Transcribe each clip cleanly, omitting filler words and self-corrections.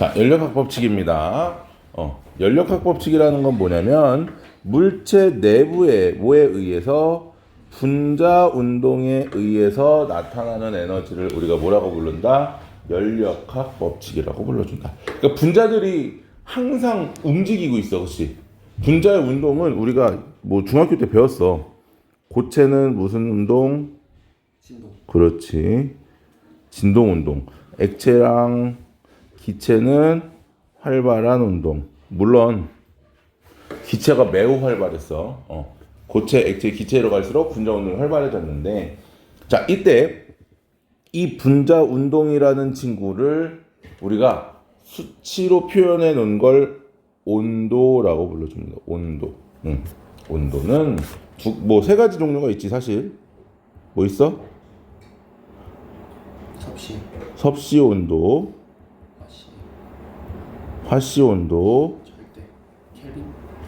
자, 연력학 법칙입니다. 연력학 법칙이라는 건 뭐냐면 물체 내부의 뭐에 의해서 분자 운동에 의해서 나타나는 에너지를 우리가 뭐라고 부른다? 연력학 법칙이라고 불러준다. 그러니까 분자들이 항상 움직이고 있어, 그렇지? 분자의 운동은 우리가 뭐 중학교 때 배웠어. 고체는 무슨 운동? 진동. 그렇지. 진동 운동. 액체랑 기체는 활발한 운동. 물론 기체가 매우 활발했어. 고체, 액체, 기체로 갈수록 분자 운동이 활발해졌는데, 자, 이때 이 분자 운동이라는 친구를 우리가 수치로 표현해 놓은 걸 온도라고 불러줍니다. 온도. 온도는 뭐 세 가지 종류가 있지 사실. 뭐 있어? 섭씨 온도, 화씨 온도,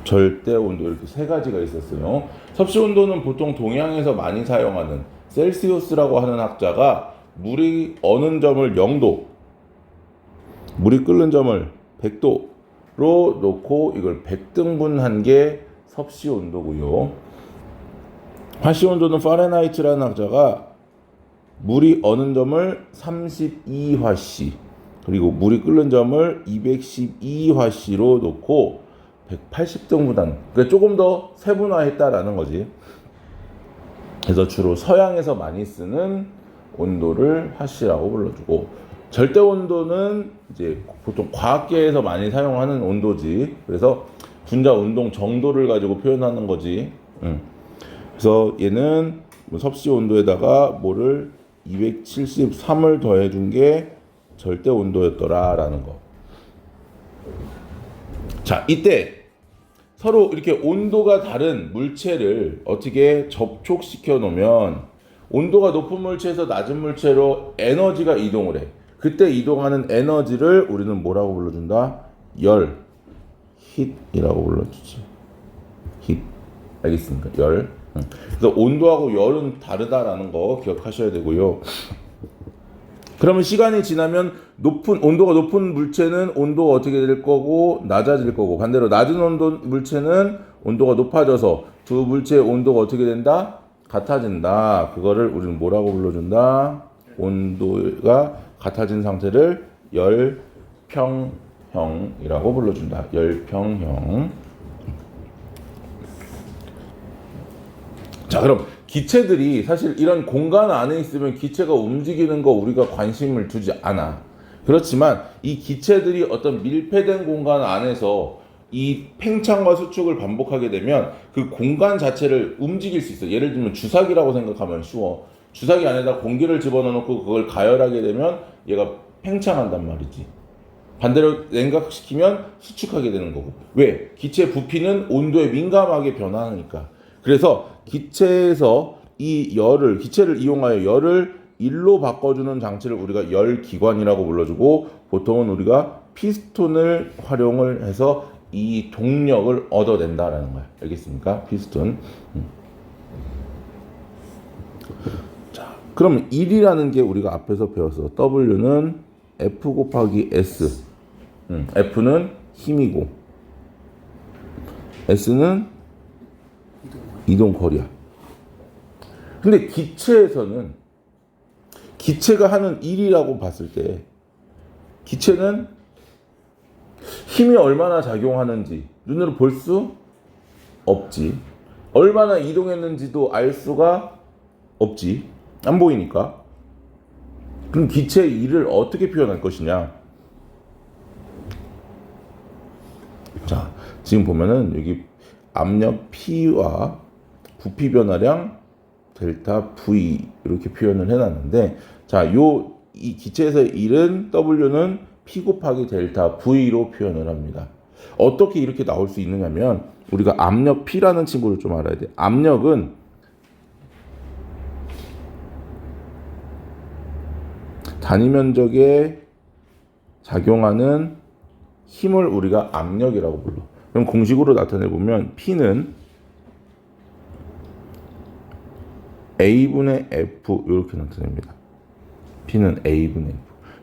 절대 온도 이렇게 세 가지가 있었어요. 섭씨 온도는 보통 동양에서 많이 사용하는 셀시우스라고 하는 학자가 물이 어는 점을 0도, 물이 끓는 점을 100도로 놓고 이걸 100등분한 게 섭씨 온도고요. 화씨 온도는 파렌하이트라는 학자가 물이 어는 점을 32화씨 그리고 물이 끓는 점을 212화씨로 놓고 180등분한, 그러니까 조금 더 세분화했다라는 거지. 그래서 주로 서양에서 많이 쓰는 온도를 화씨라고 불러주고, 절대 온도는 이제 보통 과학계에서 많이 사용하는 온도지. 그래서 분자 운동 정도를 가지고 표현하는 거지. 그래서 얘는 섭씨 온도에다가 뭐를 273을 더해준 게 절대 온도였더라라는 거. 자, 이때 서로 이렇게 온도가 다른 물체를 어떻게 접촉시켜 놓으면 온도가 높은 물체에서 낮은 물체로 에너지가 이동을 해. 그때 이동하는 에너지를 우리는 뭐라고 불러준다? 열, hit이라고 불러주지. hit. 알겠습니까? 열. 그래서 온도하고 열은 다르다라는 거 기억하셔야 되고요. 그러면 시간이 지나면 온도가 높은 물체는 온도가 어떻게 될 거고 낮아질 거고, 반대로 낮은 온도 물체는 온도가 높아져서 두 물체의 온도가 어떻게 된다? 같아진다. 그거를 우리는 뭐라고 불러준다? 온도가 같아진 상태를 열평형이라고 불러준다. 열평형. 자, 그럼 기체들이 사실 이런 공간 안에 있으면 기체가 움직이는 거 우리가 관심을 두지 않아. 그렇지만 이 기체들이 어떤 밀폐된 공간 안에서 이 팽창과 수축을 반복하게 되면 그 공간 자체를 움직일 수 있어. 예를 들면 주사기라고 생각하면 쉬워. 주사기 안에다 공기를 집어넣고 그걸 가열하게 되면 얘가 팽창한단 말이지. 반대로 냉각시키면 수축하게 되는 거고. 왜? 기체 부피는 온도에 민감하게 변하니까. 그래서 기체에서 기체를 이용하여 열을 일로 바꿔주는 장치를 우리가 열기관이라고 불러주고, 보통은 우리가 피스톤을 활용을 해서 이 동력을 얻어낸다라는 거야. 알겠습니까? 피스톤. 자, 그럼 1이라는 게 우리가 앞에서 배웠어. W는 F 곱하기 S. F는 힘이고, S는 이동거리야. 근데 기체에서는 기체가 하는 일이라고 봤을 때 기체는 힘이 얼마나 작용하는지 눈으로 볼 수 없지. 얼마나 이동했는지도 알 수가 없지. 안 보이니까. 그럼 기체의 일을 어떻게 표현할 것이냐? 자, 지금 보면은 여기 압력 P와 부피 변화량 델타 V 이렇게 표현을 해놨는데, 자, 이 기체에서의 일은 W는 P 곱하기 델타 V로 표현을 합니다. 어떻게 이렇게 나올 수 있느냐면 우리가 압력 P라는 친구를 좀 알아야 돼. 압력은 단위 면적에 작용하는 힘을 우리가 압력이라고 불러. 그럼 공식으로 나타내 보면 P는 A분의 F 이렇게 나타냅니다. P는 A분의 F.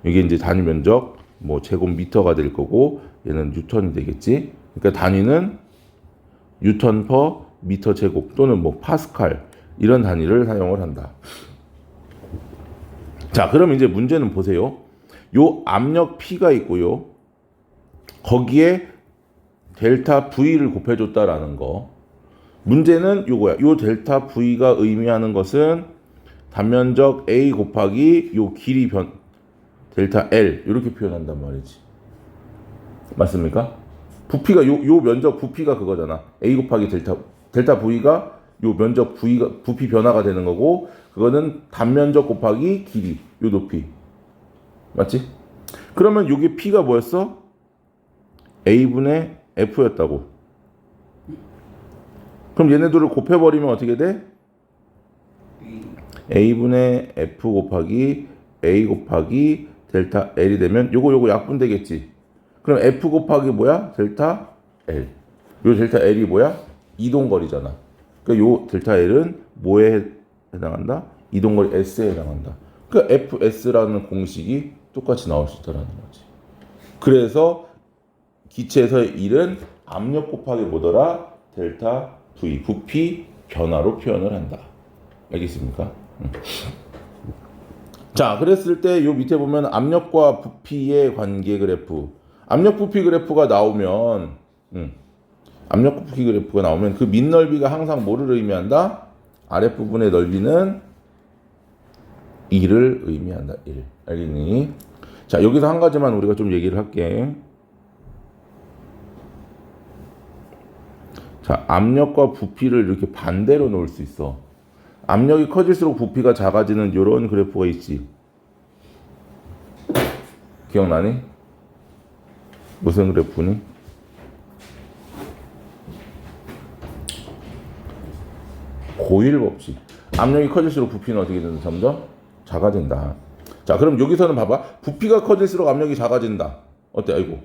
이게 이제 단위 면적 뭐 제곱미터가 될 거고 얘는 뉴턴이 되겠지. 그러니까 단위는 뉴턴 퍼 미터 제곱 또는 뭐 파스칼 이런 단위를 사용을 한다. 자, 그럼 이제 문제는 보세요. 요 압력 P가 있고요. 거기에 델타 V를 곱해줬다라는 거. 문제는 요거야. 요 델타 V가 의미하는 것은 단면적 A 곱하기 요 길이 델타 L 이렇게 표현한단 말이지. 맞습니까? 부피가 요 면적 부피가 그거잖아. A 곱하기 델타 V가 요 면적 부피 변화가 되는 거고, 그거는 단면적 곱하기 길이 요 높이. 맞지? 그러면 요게 P가 뭐였어? A분의 F였다고. 그럼 얘네들을 곱해버리면 어떻게 돼? A분의 F 곱하기 A 곱하기 델타 L이 되면 요거 약분되겠지. 그럼 F 곱하기 뭐야? 델타 L. 요 델타 L이 뭐야? 이동거리잖아. 그러니까 요 델타 L은 뭐에 해당한다? 이동거리 S에 해당한다. 그러니까 FS라는 공식이 똑같이 나올 수 있다는 거지. 그래서 기체에서의 일은 압력 곱하기 뭐더라? 델타 V, 부피 변화로 표현을 한다. 알겠습니까? 자, 그랬을 때 요 밑에 보면 압력과 부피의 관계 그래프, 압력 부피 그래프가 나오면 압력 부피 그래프가 나오면 그 밑넓이가 항상 뭐를 의미한다? 아랫부분의 넓이는 1을 의미한다. 1. 알겠니? 자, 여기서 한 가지만 우리가 좀 얘기를 할게. 자, 압력과 부피를 이렇게 반대로 놓을 수 있어. 압력이 커질수록 부피가 작아지는 이런 그래프가 있지. 기억나니? 무슨 그래프니? 고일 법칙. 압력이 커질수록 부피는 어떻게 된다? 점점 작아진다. 자, 그럼 여기서는 봐봐. 부피가 커질수록 압력이 작아진다. 어때? 아이고.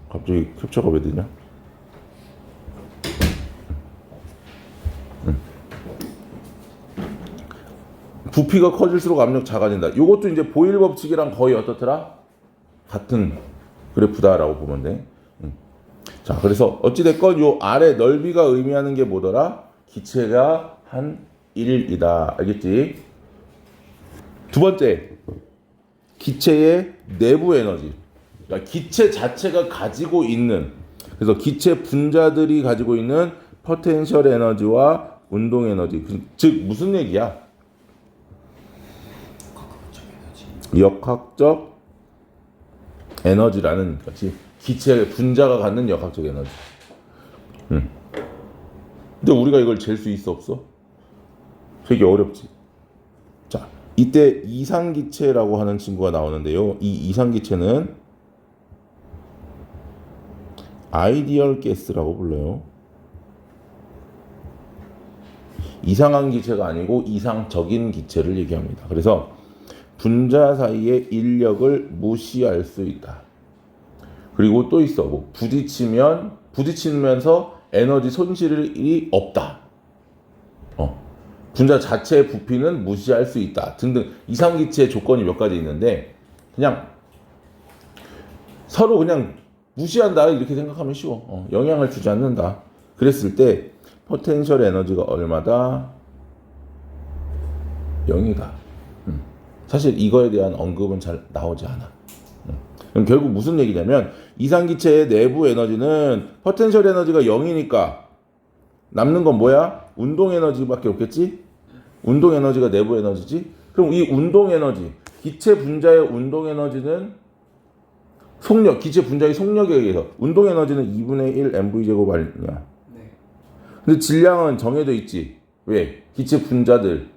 갑자기 캡처가 왜 되냐? 부피가 커질수록 압력 작아진다. 이것도 이제 보일 법칙이랑 거의 어떻더라? 같은 그래프다라고 보면 돼. 자, 그래서 어찌됐건 요 아래 넓이가 의미하는 게 뭐더라? 기체가 한 1이다. 알겠지? 두 번째, 기체의 내부 에너지. 그러니까 기체 자체가 가지고 있는, 그래서 기체 분자들이 가지고 있는 포텐셜 에너지와 운동 에너지. 즉 무슨 얘기야? 역학적 에너지라는 거지. 기체 분자가 갖는 역학적 에너지. 근데 우리가 이걸 잴 수 있어 없어? 되게 어렵지. 자, 이때 이상기체라고 하는 친구가 나오는데요. 이 이상기체는 아이디얼 가스라고 불러요. 이상한 기체가 아니고 이상적인 기체를 얘기합니다. 그래서 분자 사이의 인력을 무시할 수 있다. 그리고 또 있어. 뭐 부딪히면서 에너지 손실이 없다. 분자 자체의 부피는 무시할 수 있다. 등등 이상기체의 조건이 몇 가지 있는데 그냥 서로 그냥 무시한다 이렇게 생각하면 쉬워. 영향을 주지 않는다. 그랬을 때 포텐셜 에너지가 얼마다? 0이다. 사실 이거에 대한 언급은 잘 나오지 않아. 그럼 결국 무슨 얘기냐면 이상기체의 내부 에너지는 포텐셜 에너지가 0이니까 남는 건 뭐야? 운동 에너지밖에 없겠지? 운동 에너지가 내부 에너지지? 그럼 이 운동 에너지, 기체 분자의 운동 에너지는 속력, 기체 분자의 속력에 의해서 운동 에너지는 2분의 1 mv 제곱 아니냐? 네. 근데 질량은 정해져 있지. 왜? 기체 분자들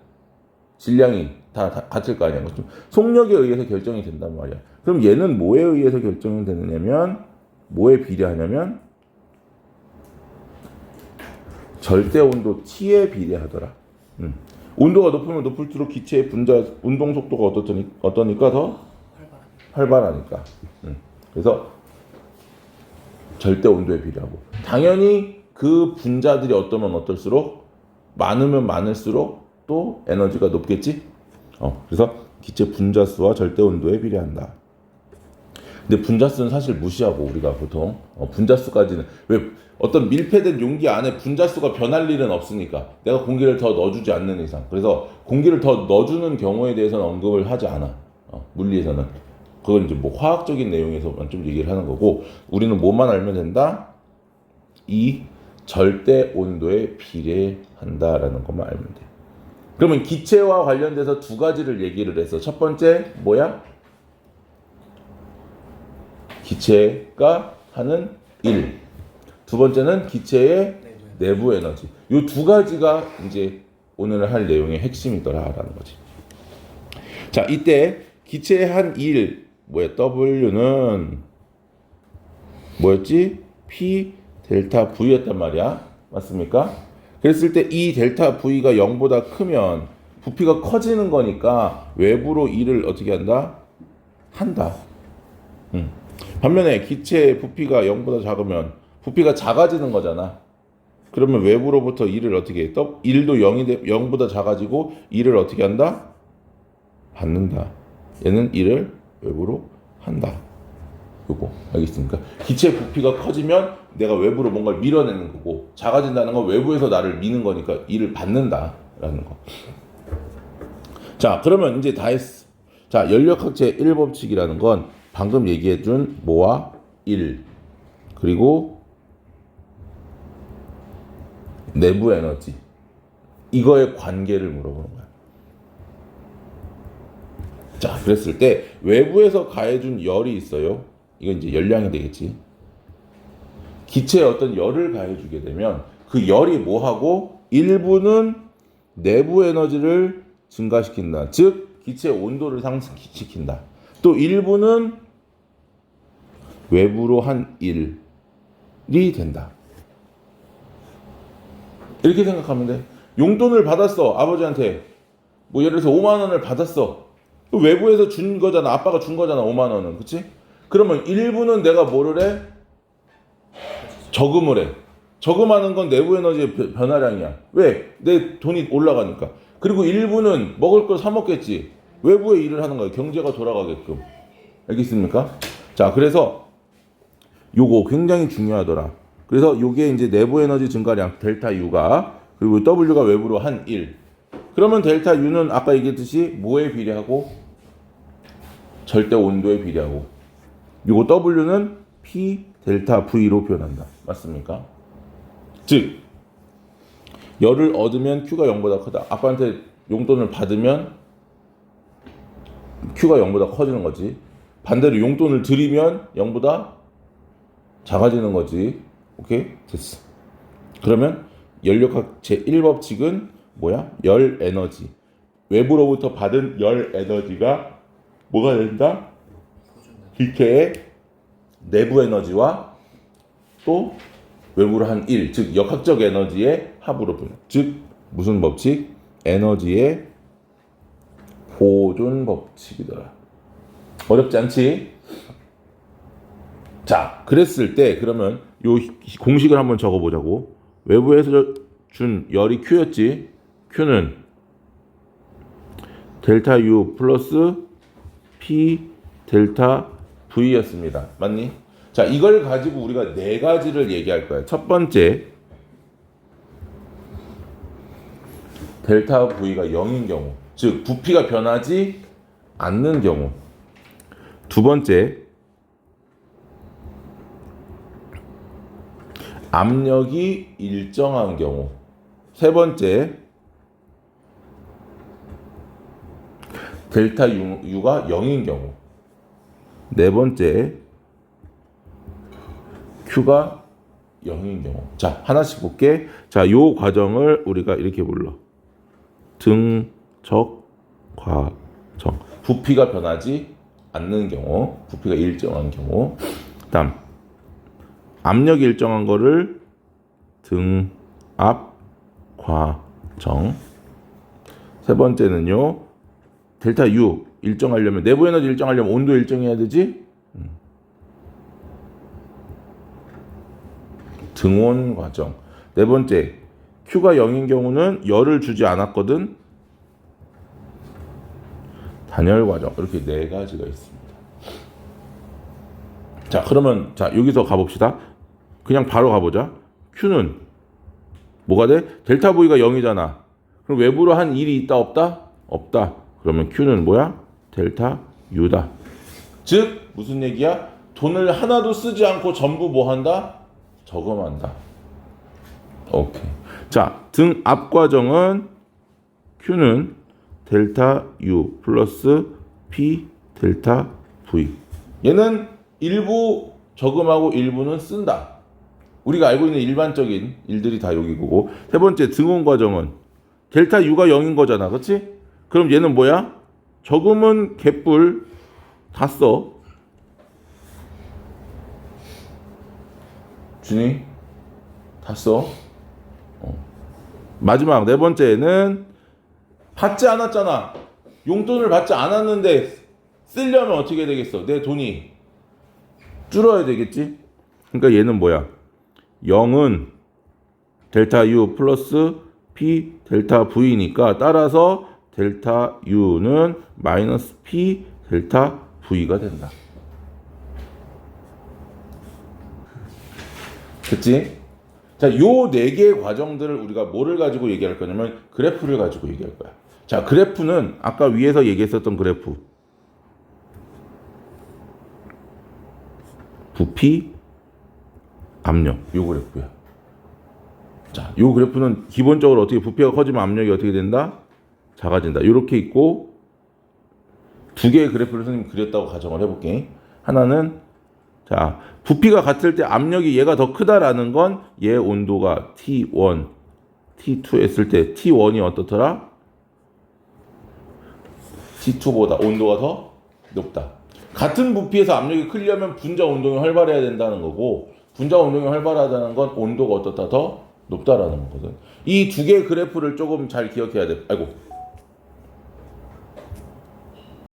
질량이 다 같을 거 아니야. 속력에 의해서 결정이 된단 말이야. 그럼 얘는 뭐에 의해서 결정이 되느냐면 뭐에 비례하냐면 절대 온도 T에 비례하더라. 온도가 높으면 높을수록 기체의 분자 운동 속도가 어떠니까 더 활발하니까. 그래서 절대 온도에 비례하고 당연히 그 분자들이 어떠면 어떨수록 많으면 많을수록 또 에너지가 높겠지. 그래서 기체 분자 수와 절대 온도에 비례한다. 근데 분자수는 사실 무시하고 우리가 보통 분자수까지는 왜 어떤 밀폐된 용기 안에 분자수가 변할 일은 없으니까 내가 공기를 더 넣어주지 않는 이상 그래서 공기를 더 넣어주는 경우에 대해서는 언급을 하지 않아 물리에서는 그건 이제 뭐 화학적인 내용에서만 좀 얘기를 하는 거고 우리는 뭐만 알면 된다 이 절대 온도에 비례한다라는 것만 알면 돼. 그러면 기체와 관련돼서 두 가지를 얘기를 해서 첫 번째 뭐야? 기체가 하는 일. 두 번째는 기체의 내부 에너지. 이 두 가지가 이제 오늘 할 내용의 핵심이더라라는 거지. 자, 이때 기체의 한 일, 뭐야? W는 뭐였지? P 델타 V였단 말이야. 맞습니까? 그랬을 때 이 델타 V가 0보다 크면 부피가 커지는 거니까 외부로 E를 어떻게 한다? 한다. 반면에 기체의 부피가 0보다 작으면 부피가 작아지는 거잖아. 그러면 외부로부터 E를 어떻게 해? 1도 0보다 작아지고 E를 어떻게 한다? 받는다. 얘는 E를 외부로 한다. 요거 알겠습니까? 기체 부피가 커지면 내가 외부로 뭔가를 밀어내는 거고 작아진다는 건 외부에서 나를 미는 거니까 E를 받는다라는 거. 자, 그러면 이제 다 했어. 자, 연력학제 1법칙이라는 건 방금 얘기해준 뭐와 1 그리고 내부 에너지 이거의 관계를 물어보는 거야. 자, 그랬을 때 외부에서 가해준 열이 있어요. 이건 이제 열량이 되겠지. 기체에 어떤 열을 가해주게 되면 그 열이 뭐하고 일부는 내부 에너지를 증가시킨다. 즉 기체의 온도를 상승시킨다. 또 일부는 외부로 한 일이 된다. 이렇게 생각하면 돼. 용돈을 받았어. 아버지한테. 뭐 예를 들어서 5만 원을 받았어. 외부에서 준 거잖아. 아빠가 준 거잖아. 5만 원은. 그치? 그러면 일부는 내가 뭐를 해? 저금을 해. 저금하는 건 내부 에너지의 변화량이야. 왜? 내 돈이 올라가니까. 그리고 일부는 먹을 걸 사 먹겠지. 외부에 일을 하는 거야. 경제가 돌아가게끔. 알겠습니까? 자, 그래서 요거 굉장히 중요하더라. 그래서 요게 이제 내부 에너지 증가량 델타 U가 그리고 W가 외부로 한 1. 그러면 델타 U는 아까 얘기했듯이 뭐에 비례하고 절대 온도에 비례하고 요거 W는 P 델타 V로 표현한다. 맞습니까? 즉 열을 얻으면 Q가 0보다 크다. 아빠한테 용돈을 받으면 Q가 0보다 커지는 거지. 반대로 용돈을 드리면 0보다 작아지는 거지. 오케이? 됐어. 그러면 연력학 제1법칙은 뭐야? 열 에너지. 외부로부터 받은 열 에너지가 뭐가 된다? 기체의 내부 에너지와 또 외부로 한 1, 즉 역학적 에너지의 합으로 분해. 즉 무슨 법칙? 에너지의 보존 법칙이더라. 어렵지 않지? 자, 그랬을 때 그러면 요 공식을 한번 적어보자고. 외부에서 준 열이 Q였지. Q는 델타 U 플러스 P 델타 V였습니다. 맞니? 자, 이걸 가지고 우리가 네 가지를 얘기할 거야. 첫 번째, 델타 V가 0인 경우, 즉 부피가 변하지 않는 경우. 두 번째, 압력이 일정한 경우. 세 번째, 델타 U가 0인 경우. 네 번째, Q가 0인 경우. 자, 하나씩 볼게. 자, 요 과정을 우리가 이렇게 불러. 등적 과정. 부피가 변하지 않는 경우, 부피가 일정한 경우. 다음, 압력이 일정한 거를 등압 과정. 세 번째는요, 델타 U 일정하려면, 내부 에너지 일정하려면 온도 일정해야 되지? 등온 과정. 네 번째, Q가 0인 경우는 열을 주지 않았거든. 단열 과정. 이렇게 네 가지가 있습니다. 자, 그러면 자, 여기서 가봅시다. 그냥 바로 가보자. Q는 뭐가 돼? 델타 V가 0이잖아. 그럼 외부로 한 1이 있다 없다? 없다. 그러면 Q는 뭐야? 델타 U다. 즉 무슨 얘기야? 돈을 하나도 쓰지 않고 전부 뭐 한다? 저금한다. 오케이. 자, 등 앞 과정은 Q는 델타 U 플러스 P 델타 V. 얘는 일부 저금하고 일부는 쓴다. 우리가 알고 있는 일반적인 일들이 다 여기고. 세 번째 등원 과정은 델타 U가 0인 거잖아. 그렇지? 그럼 얘는 뭐야? 저금은 개뿔 다 써. 준이 다 써. 마지막 네 번째는 받지 않았잖아. 용돈을 받지 않았는데 쓰려면 어떻게 되겠어? 내 돈이 줄어야 되겠지? 그러니까 얘는 뭐야? 0은 델타 U 플러스 P 델타 V니까 따라서 델타 U는 마이너스 P 델타 V가 된다. 됐지? 자, 요 네 개의 과정들을 우리가 뭐를 가지고 얘기할 거냐면 그래프를 가지고 얘기할 거야. 자, 그래프는 아까 위에서 얘기했었던 그래프. 부피, 압력, 요 그래프야. 자, 요 그래프는 기본적으로 어떻게 부피가 커지면 압력이 어떻게 된다? 작아진다. 요렇게 있고 두 개의 그래프를 선생님이 그렸다고 가정을 해볼게. 하나는 자, 부피가 같을 때 압력이 얘가 더 크다라는 건 얘 온도가 T1, T2 했을 때 T1이 어떻더라? T2보다 온도가 더 높다. 같은 부피에서 압력이 크려면 분자 운동이 활발해야 된다는 거고 분자 운동이 활발하다는 건 온도가 어떻다? 더 높다라는 거거든. 이 두 개의 그래프를 조금 잘 기억해야 돼. 아이고.